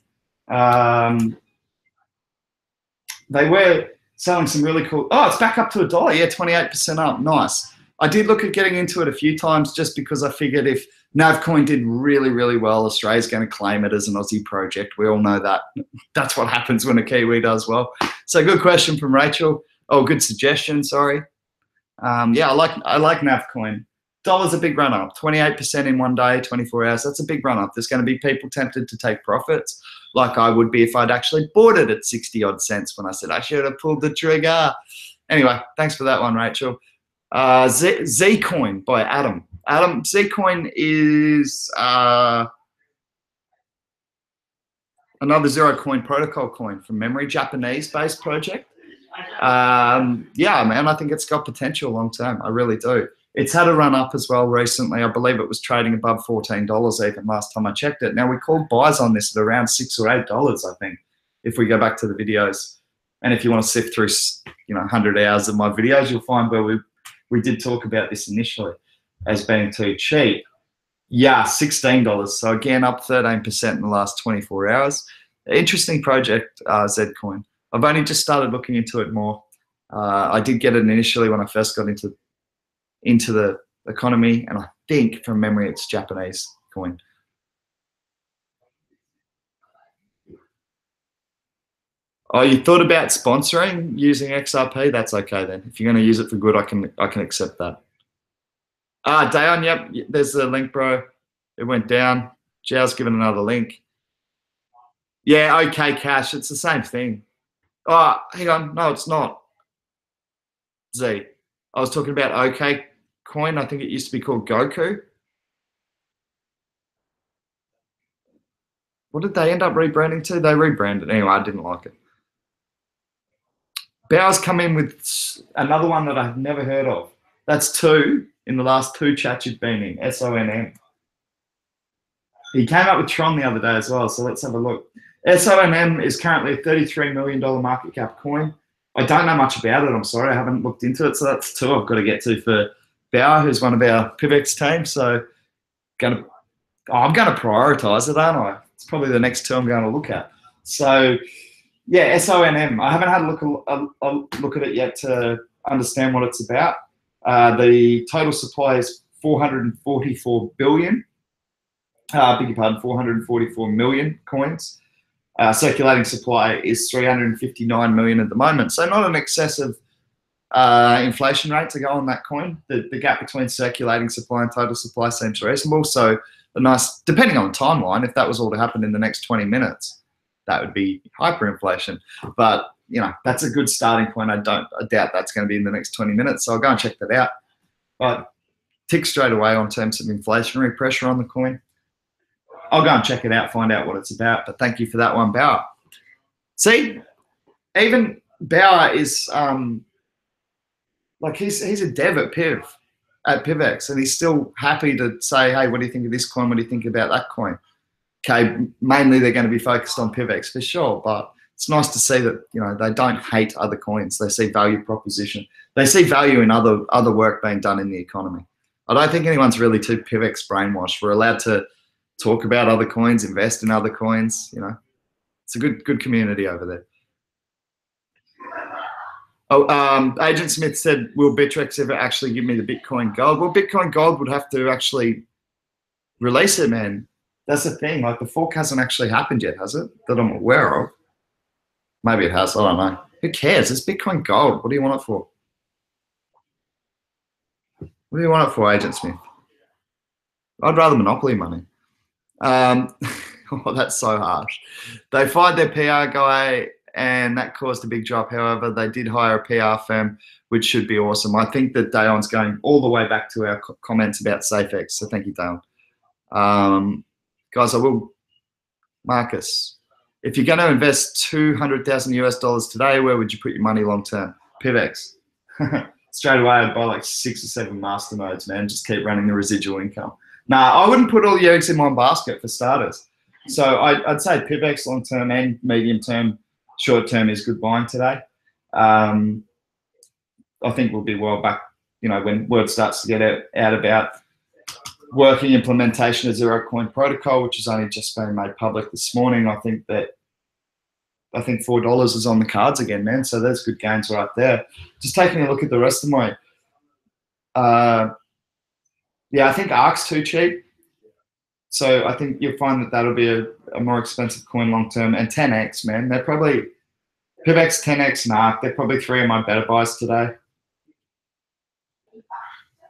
They were selling some really cool. Oh, it's back up to $1. Yeah, 28% up. Nice. I did look at getting into it a few times just because I figured if Navcoin did really, really well, Australia's going to claim it as an Aussie project. We all know that. That's what happens when a Kiwi does well. So good question from Rachel. Oh, good suggestion, sorry. Yeah, I like Navcoin. Dollar's a big run up, 28% in 1 day, 24 hours. That's a big run up. There's going to be people tempted to take profits like I would be if I'd actually bought it at 60 odd cents when I said I should have pulled the trigger. Anyway, thanks for that one, Rachel. Zcoin by Adam. Zcoin is another zero coin protocol coin from memory, Japanese-based project. Yeah, man, I think it's got potential long term. I really do. It's had a run up as well recently. I believe it was trading above $14 even last time I checked it. Now, we called buys on this at around $6 or $8, I think, if we go back to the videos. And if you want to sift through, 100 hours of my videos, you'll find where we did talk about this initially as being too cheap. Yeah, $16. So again, up 13% in the last 24 hours. Interesting project, Zcoin. I've only just started looking into it more. I did get it initially when I first got into the economy, and I think from memory it's Japanese coin. Oh, you thought about sponsoring using XRP? That's okay then. If you're going to use it for good, I can accept that. Dayon, yep, there's the link, bro. It went down. Zhao's given another link. Yeah, okay, Cash. It's the same thing. Oh, hang on. No, it's not. Z. I was talking about OK Coin. I think it used to be called Goku. What did they end up rebranding to? They rebranded. Anyway, I didn't like it. Bowers come in with another one that I've never heard of. That's two in the last two chats you've been in, SONM. He came up with Tron the other day as well, so let's have a look. SONM is currently a $33 million market cap coin. I don't know much about it, I'm sorry, I haven't looked into it, so that's two I've got to get to for Bauer, who's one of our PIVX team, so I'm going to prioritise it, aren't I? It's probably the next two I'm going to look at. So, yeah, SONM. I haven't had a look at it yet to understand what it's about. The total supply is 444 billion. Beg your pardon, 444 million coins. Circulating supply is 359 million at the moment. So not an excessive inflation rate to go on that coin. The gap between circulating supply and total supply seems reasonable. So a nice, depending on the timeline, if that was all to happen in the next 20 minutes, that would be hyperinflation. But, you know, that's a good starting point. I doubt that's going to be in the next 20 minutes. So I'll go and check that out. But tick straight away on terms of inflationary pressure on the coin. I'll go and check it out, find out what it's about. But thank you for that one, Bauer. See, even Bauer is like he's a dev at PIVX, and he's still happy to say, hey, what do you think of this coin? What do you think about that coin? Okay, mainly they're going to be focused on PIVX for sure, but it's nice to see that, you know, they don't hate other coins. They see value proposition. They see value in other work being done in the economy. I don't think anyone's really too PIVX brainwashed. We're allowed to talk about other coins, invest in other coins. You know, it's a good community over there. Oh, Agent Smith said, will Bittrex ever actually give me the Bitcoin Gold? Well, Bitcoin Gold would have to actually release it, man. That's the thing. Like, the fork hasn't actually happened yet, has it? That I'm aware of. Maybe it has. I don't know. Who cares? It's Bitcoin Gold. What do you want it for? What do you want it for, Agent Smith? I'd rather Monopoly money. Oh, that's so harsh. They fired their PR guy, and that caused a big drop. However, they did hire a PR firm, which should be awesome. I think that Dayon's going all the way back to our comments about SafeX. So thank you, Dayon. Guys, I will, Marcus, if you're going to invest 200,000 US dollars today, where would you put your money long term? PIVX. Straight away, I'd buy like 6 or 7 masternodes, man. Just keep running the residual income. Nah, I wouldn't put all your eggs in one basket for starters. So I'd say PIVX long term and medium term, short term is good buying today. I think we'll be well back, you know, when word starts to get out about working implementation of zero coin protocol, which has only just been made public this morning. I think $4 is on the cards again, man. So there's good gains right there. Just taking a look at the rest of my, yeah, I think ARK's too cheap. So I think you'll find that that'll be a more expensive coin long term. And 10x, man, they're probably PIVX, 10x, and ARK. They're probably 3 of my better buys today.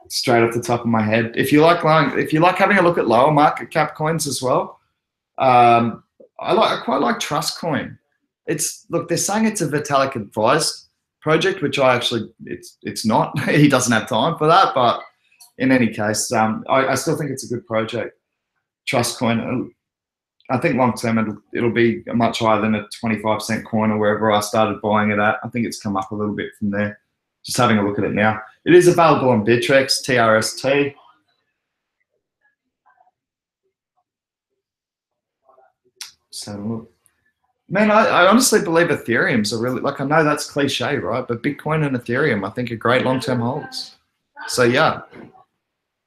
Straight off the top of my head. If you like having a look at lower market cap coins as well, I quite like Trust Coin. Look, they're saying it's a Vitalik advised project, which it's not. He doesn't have time for that, but in any case, I still think it's a good project. Trust Coin. I think long term it'll be much higher than a 25-cent coin or wherever I started buying it at. I think it's come up a little bit from there. Just having a look at it now. It is available on Bittrex, TRST. So look. Man, I honestly believe Ethereum's a really, like, I know that's cliche, right? But Bitcoin and Ethereum, I think, are great long-term holds. So yeah,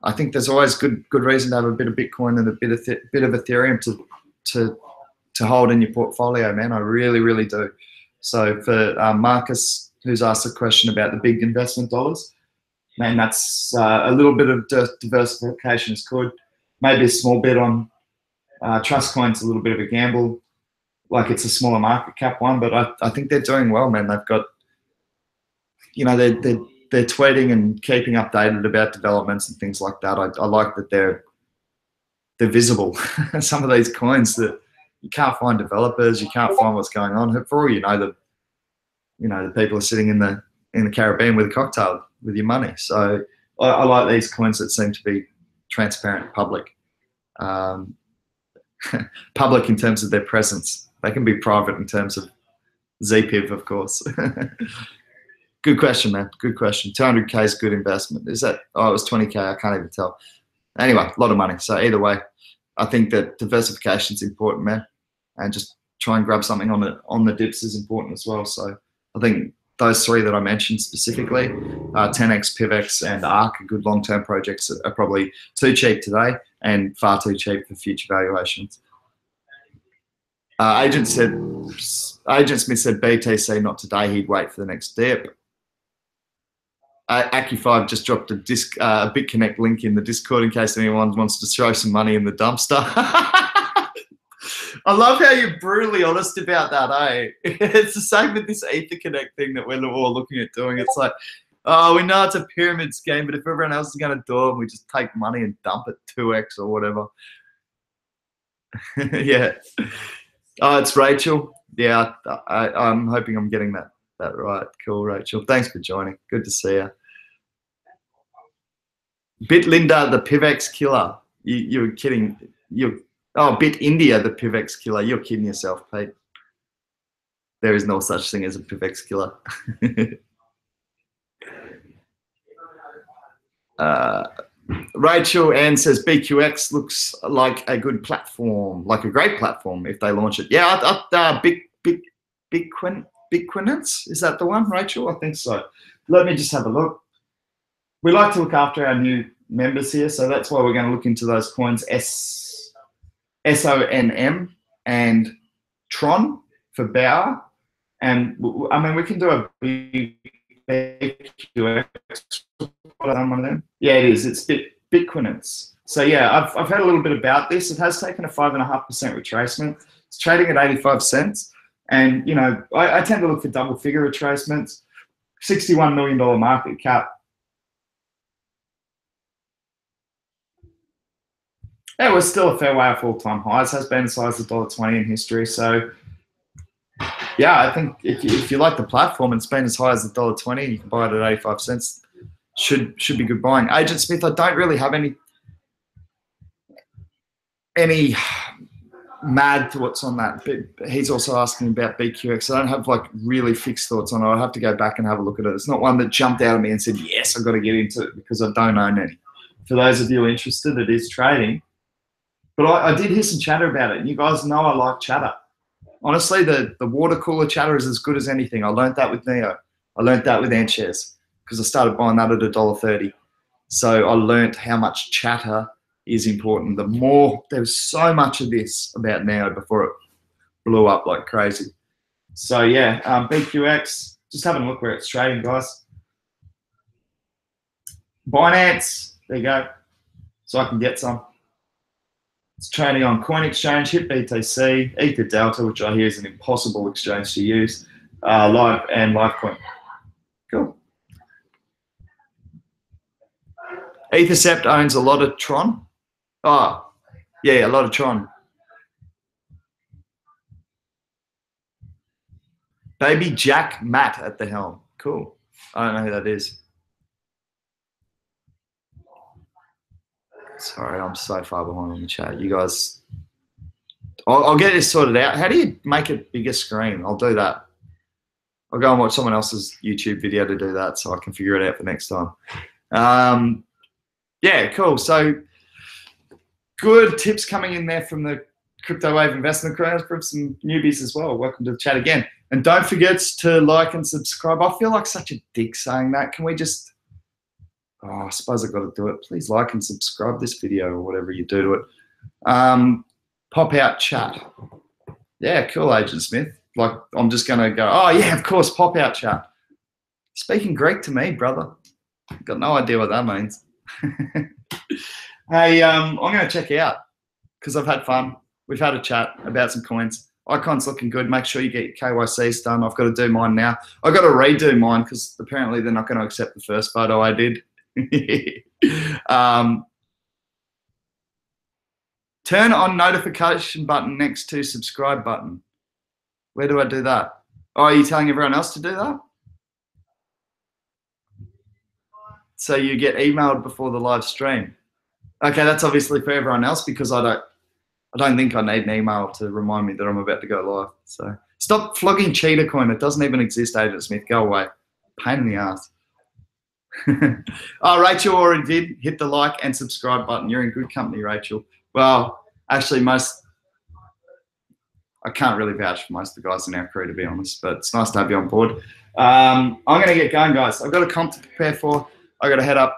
I think there's always good reason to have a bit of Bitcoin and a bit of Ethereum to hold in your portfolio, man. I really, really do. So for Marcus, who's asked a question about the big investment dollars, man, that's a little bit of diversification is good. Maybe a small bit on Trust Coin's a little bit of a gamble. Like, it's a smaller market cap one, but I think they're doing well, man. They've got, you know, they're tweeting and keeping updated about developments and things like that. I like that they're visible. Some of these coins that you can't find developers, you can't find what's going on. For all you know, the people are sitting in the Caribbean with a cocktail with your money. So I like these coins that seem to be transparent, public. Public in terms of their presence. They can be private in terms of ZPIV, of course. Good question, man. Good question. 200K is good investment. Is that? Oh, it was 20K. I can't even tell. Anyway, a lot of money. So either way, I think that diversification is important, man, and just try and grab something on the dips is important as well. So I think those three that I mentioned specifically, 10X, PIVX, and ARC, are good long-term projects that are probably too cheap today and far too cheap for future valuations. Agent Smith said BTC not today. He'd wait for the next dip. Aki5 just dropped a BitConnect link in the Discord in case anyone wants to throw some money in the dumpster. I love how you're brutally honest about that, eh? It's the same with this EtherConnect thing that we're all looking at doing. It's like, oh, we know it's a pyramid scheme, but if everyone else is going to do it, we just take money and dump it 2x or whatever. Yeah. Oh, it's Rachel. Yeah, I'm hoping I'm getting that right. Cool, Rachel. Thanks for joining. Good to see you. BitLinda, the PIVX killer. You're kidding. Oh, BitIndia, the PIVX killer. You're kidding yourself, Pete. There is no such thing as a PIVX killer. Rachel Ann says BQX looks like a good platform, like a great platform if they launch it. Yeah, Bitcoinance, is that the one, Rachel? I think so. Let me just have a look. We like to look after our new members here, so that's why we're going to look into those coins SONM and Tron for Bauer. And I mean, we can do a BQX. One of them. Yeah, it is. It's Bitcoinance. So yeah, I've heard a little bit about this. It has taken a 5.5% retracement. It's trading at 85 cents. And, you know, I tend to look for double figure retracements. $61 million market cap. Yeah, we're still a fair way off all-time highs. Has been as high as $1.20 in history. So, yeah, I think if you like the platform and it's been as high as $1.20, you can buy it at 85 cents. Should be good buying. Agent Smith, I don't really have any mad thoughts on that. But he's also asking about BQX. I don't have like really fixed thoughts on it. I'll have to go back and have a look at it. It's not one that jumped out at me and said, yes, I've got to get into it because I don't own any. For those of you interested, it is trading. But I did hear some chatter about it. And you guys know I like chatter. Honestly, the water cooler chatter is as good as anything. I learned that with Neo. I learned that with AntShares because I started buying that at $1.30. So I learned how much chatter is important. The more, there was so much of this about Neo before it blew up like crazy. So yeah, BQX, just having a look where it's trading, guys. Binance, there you go. So I can get some. It's trading on Coin Exchange, HIT BTC, Ether Delta, which I hear is an impossible exchange to use, Livecoin. Cool. Ethercept owns a lot of Tron. Oh, yeah, a lot of Tron. Baby Jack Matt at the helm. Cool. I don't know who that is. Sorry, I'm so far behind on the chat. You guys, I'll get this sorted out. How do you make a bigger screen? I'll do that. I'll go and watch someone else's YouTube video to do that so I can figure it out for next time. Yeah, cool. So good tips coming in there from the Crypto Wave Investment Crew, from some newbies as well. Welcome to the chat again. And don't forget to like and subscribe. I feel like such a dick saying that. Can we just... Oh, I suppose I've got to do it. Please like and subscribe this video or whatever you do to it. Pop out chat. Yeah, cool, Agent Smith. Like, I'm just going to go, oh, yeah, of course, pop out chat. Speaking Greek to me, brother. I've got no idea what that means. Hey, I'm going to check out because I've had fun. We've had a chat about some coins. Icon's looking good. Make sure you get your KYCs done. I've got to do mine now. I've got to redo mine because apparently they're not going to accept the first photo I did. Turn on notification button next to subscribe button. Where do I do that? Oh, are you telling everyone else to do that? So you get emailed before the live stream. Okay, that's obviously for everyone else because I don't. I don't think I need an email to remind me that I'm about to go live. So stop flogging cheetah coin. It doesn't even exist, Agent Smith. Go away. Pain in the ass. Oh, Rachel already did hit the like and subscribe button. You're in good company, Rachel. Well, actually, I can't really vouch for most of the guys in our crew, to be honest, but it's nice to have you on board. I'm going to get going, guys. I've got a comp to prepare for. I've got to head up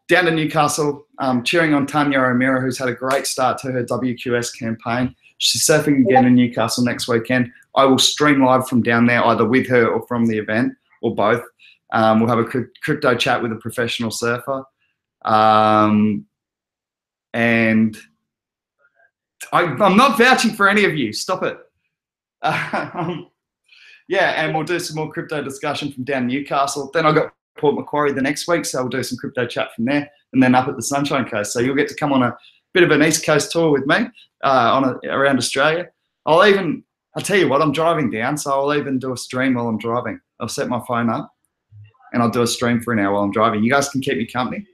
down to Newcastle, cheering on Tanya O'Meara, who's had a great start to her WQS campaign. She's surfing again in Newcastle next weekend. I will stream live from down there, either with her or from the event, or both. We'll have a crypto chat with a professional surfer. And I'm not vouching for any of you. Stop it. Yeah, and we'll do some more crypto discussion from down Newcastle. Then I've got Port Macquarie the next week, so we'll do some crypto chat from there, and then up at the Sunshine Coast. So you'll get to come on a bit of an East Coast tour with me around Australia. I'll tell you what, I'm driving down, so I'll even do a stream while I'm driving. I'll set my phone up, and I'll do a stream for an hour while I'm driving. You guys can keep me company.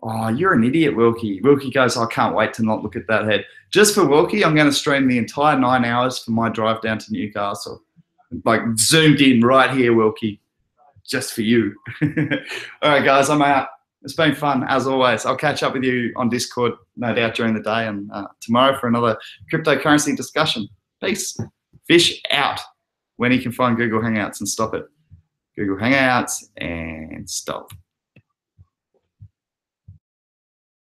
Oh, you're an idiot, Wilkie. Wilkie goes, I can't wait to not look at that head. Just for Wilkie, I'm going to stream the entire 9 hours for my drive down to Newcastle. Like zoomed in right here, Wilkie. Just for you. All right, guys, I'm out. It's been fun, as always. I'll catch up with you on Discord, no doubt, during the day and tomorrow for another cryptocurrency discussion. Peace. Fish out. When he can find Google Hangouts and stop it. Google Hangouts and stop.